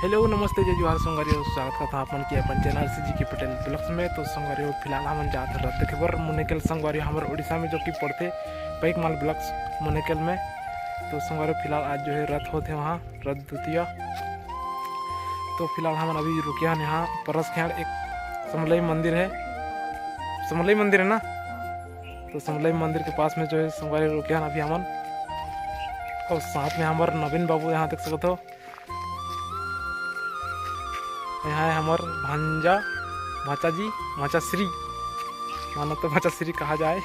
Hello नमस्ते जय जोहार संगवारी स्वागत करता हूँ अपन की अपन चैनल जी के पटेल ब्लॉग्स में। तो संगवारी फिलहाल हम जाते रथ खबर मुनेकेल संगवारी हमारे उड़ीसा में जो कि पड़ते पैकमाल ब्लॉक्स मुनेकेल में। तो संगवारी फिलहाल आज जो है रथ होते वहाँ रथ द्वितीय। तो फिलहाल हम अभी रुके हैं यहाँ परस खेड़ एक समलई मंदिर है, समलई मंदिर है ना। तो समलई मंदिर के पास में जो है संगवारी रुके हैं अभी हमन, और साथ में हमारे नवीन बाबू यहाँ देख सकते हो। यहाँ है हमार भांजा भाचा जी भाचा श्री, मानो तो भाचा श्री कहा जाए।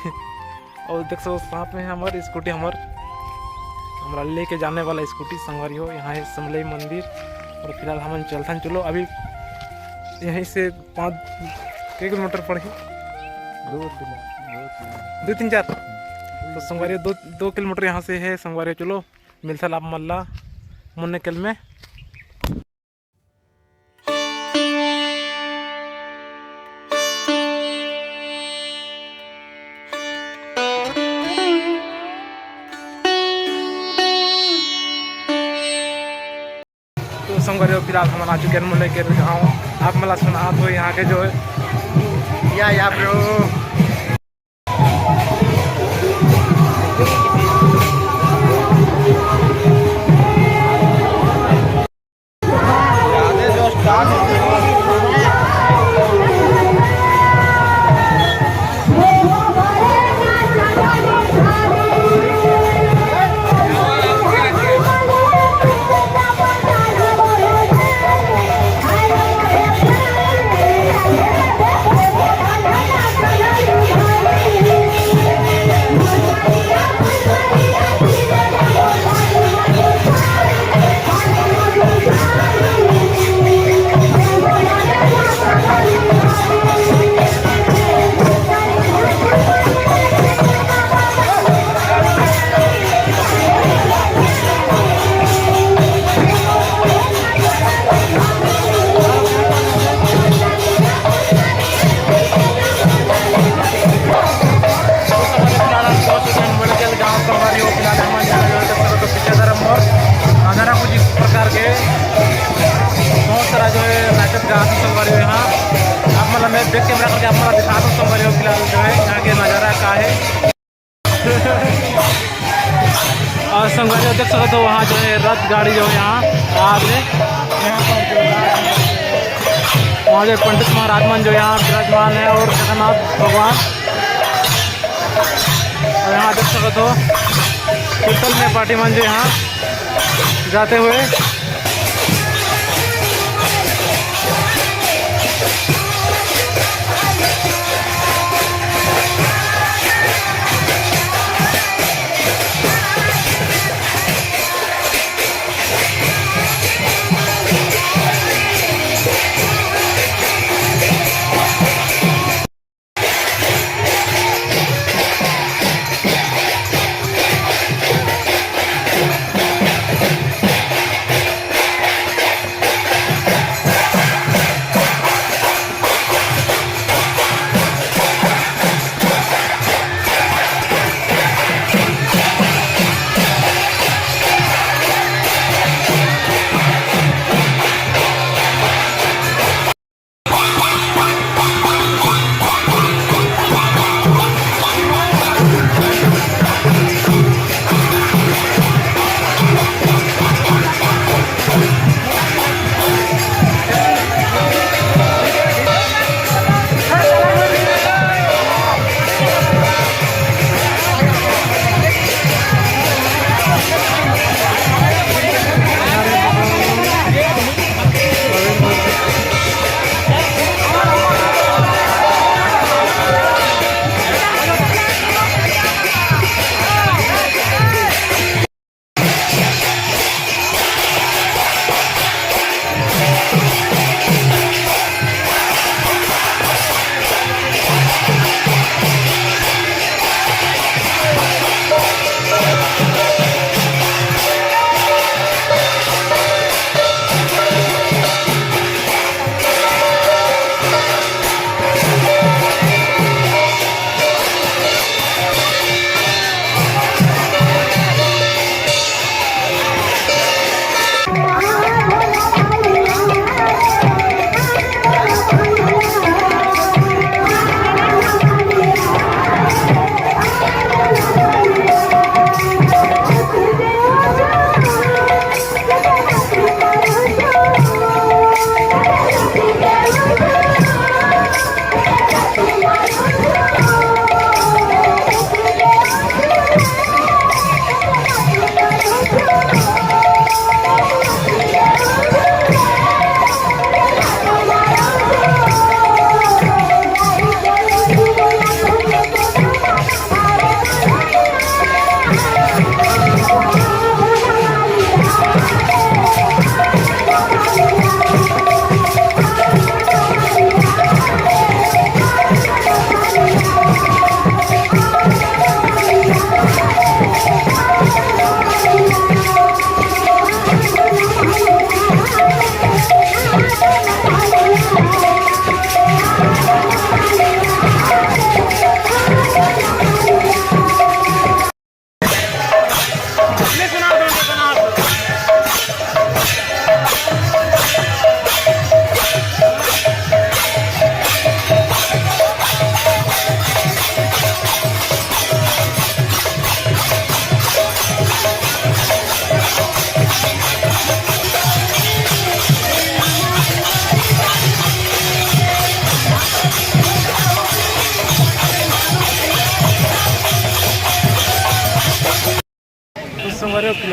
और देख सो साथ में हमारे स्कूटी हमारा लेके जाने वाला स्कूटी संगवारी हो। यहाँ है समलई मंदिर और फिलहाल हम चलथन चलो अभी यहीं से 5 किलोमीटर पड़ी 2-3-4 तो संगवारी 2 किलोमीटर यहाँ से है संगवारी। चलो मिलता लाभ मल्ला मुनेकेल में। तो संगवारी फिलहाल हम आ चुके हैं मुनेकेल गाँव। आप मला सुना तो यहाँ के जो है या ब्रो मैं बैक कैमरा करके आप दिखा दूँ संगवारी हो। फिलहाल जो है यहाँ के नज़ारा का है। और संगवारी देख सकते हो वहाँ जो है रथ गाड़ी जो है यहाँ आगे वहाँ जो पंडित महाराज मन जो यहाँ विराजमान है और जगन्नाथ भगवान। और यहाँ देख सकते हो कीर्तन में पार्टी मन जो यहाँ जाते हुए।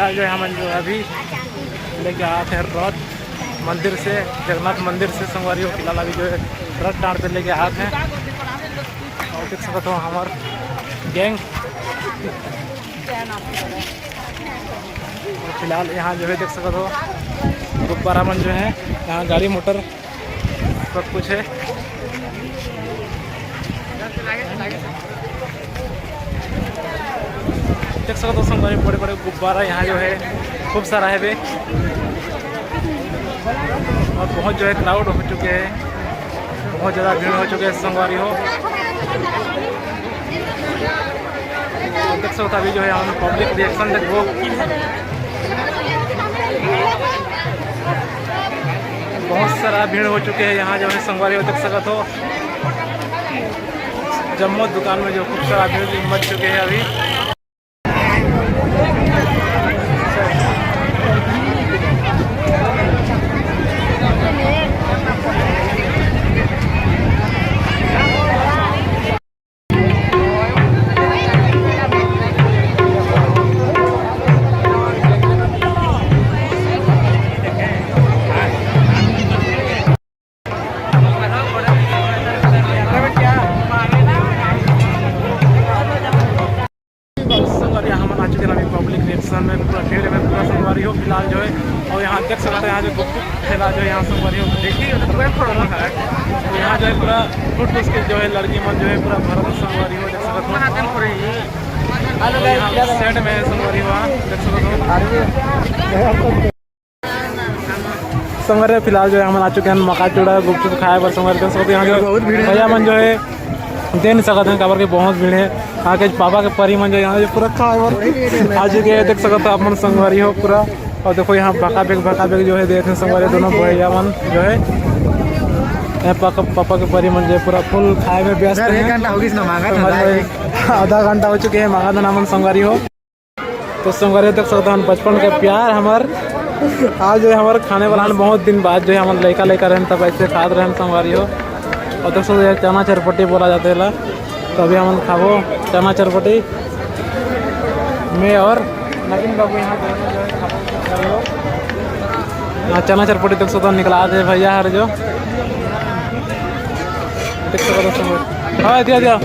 फिलहाल जो है हम जो अभी लेके आए थे रथ मंदिर से, जगन्नाथ मंदिर से संगवारी हो। फिलहाल अभी जो है रथ डांड पे लेके आए थे और देख सकते हो हमार गैंग। और फिलहाल यहाँ जो है देख सकते हो गुब्बारा मन जो है, यहाँ गाड़ी मोटर सब कुछ है। देख सकते हो संगवारी बड़े बड़े गुब्बारा यहाँ जो है खूब सारा है बे। और बहुत जो है क्राउड हो चुके हैं, बहुत ज़्यादा भीड़ हो चुके हैं संगवारी हो। देख सकते हो अभी जो है हमें पब्लिक रिएक्शन देखो, बहुत सारा भीड़ हो चुके हैं यहाँ जो है संगवारी हो। देख सकते हो जम्मू दुकान में जो खूब सारा भीड़ मच चुके हैं अभी। पब्लिक रिएक्शन में पूरा भीड़ में पूरा संगवारी हो फिलहाल जो है। और यहाँ देख सकते हैं यहाँ जो गुप्त ठेला जो है यहाँ संगवारी हो देखिए तो यहाँ जो है पूरा फुट के जो है लड़की मन जो है पूरा भरत संगवारी हो देख सकते हो। सेट में है संगवारी हो देख सकते हो संगवारी। फिलहाल जो है हम आ चुके हैं मका चूड़ा गुपचुप खाए पर संगवारी देख सकते यहाँ जो भैया मन जो है दे नहीं सकते हैं काबर के बहुत भीड़ है। यहाँ के पापा के परी मन जो यहाँ जो पूरा खाए आज के देख सकते हो आप मन संगवारी हो पूरा। और देखो यहाँ भका बेग जो है देख रहे संगवारी दोनों भैया मन जो है यहाँ पापा के परी मन जो है पूरा फुल खाए में व्यस्त है। आधा घंटा हो चुके हैं मांगा दाना मन संगवारी हो। तो संगवारी देख सकते हैं बचपन के प्यार हमार आज जो है हमारे खाने वाला बहुत दिन बाद जो है हमारे लड़का रहे तब ऐसे खाद रहे संगवारी हो। और देख सकते हैं चना चरपटी बोला जाता है तो अभी हम खाबो चना चरपटी में और नवीन बाबू यहाँ चना चरपटी देख सकते निकला थे भैया हर जो देख सकते हाँ दिया दिया।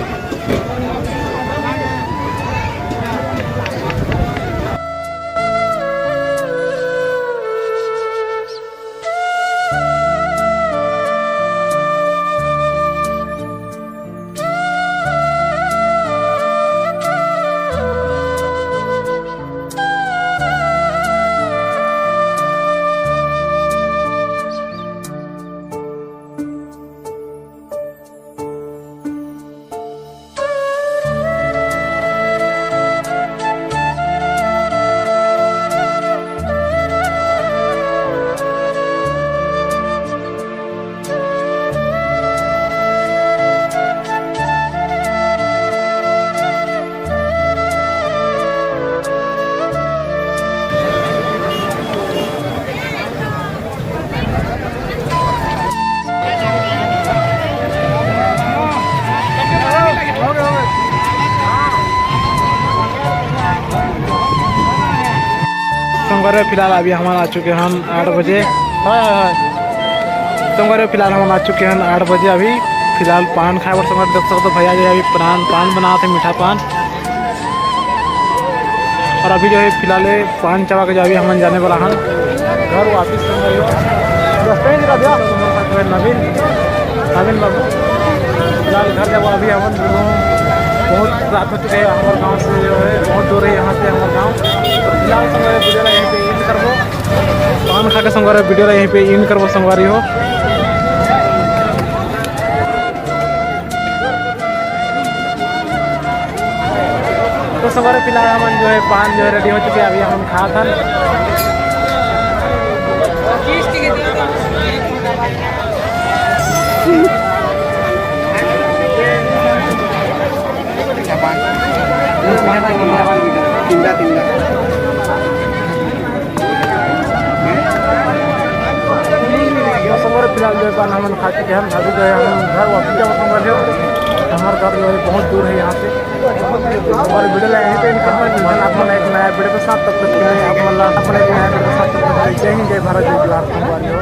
संगवारी फिलहाल अभी हम आ चुके हैं 8 बजे। संगवारी फिलहाल हम आ चुके हैं 8 बजे। अभी फिलहाल पान खाए और संगवारी देख सकते हो भैया जो है अभी पान बना थे मीठा पान। और अभी जो है फिलहाल पान चबा के जो अभी हम जाने वाला हैं घर वापिस संगवारी हो। नवीन बाबू फिलहाल घर जब अभी हम बहुत रात हो चुके हैं हमारे गाँव से जो है बहुत दूर है यहाँ से हमारे गाँव। तो फिलहाल संगवारी वीडियो यहीं पे इन करबो पान खा के संगवारी वीडियो यहीं पे इन करबो संगवारी हो। तो संगवारी फिलहाल हम जो है पान जो है रेडी हो चुके हैं अभी हम खा था। फिलहाल जो है पान हम खा चुके हैं। अभी जो है हम घर वापस जाओ संगवारी हो। हमारा घर जो है बहुत दूर है यहाँ से। और वीडियो लाइन पे इनकम अपन एक नया वीडियो के साथ तब तक के लिए अपन एक नया वीडियो के साथ तब तक जय हिंद जय भारत जय जोहार संगवारी हो।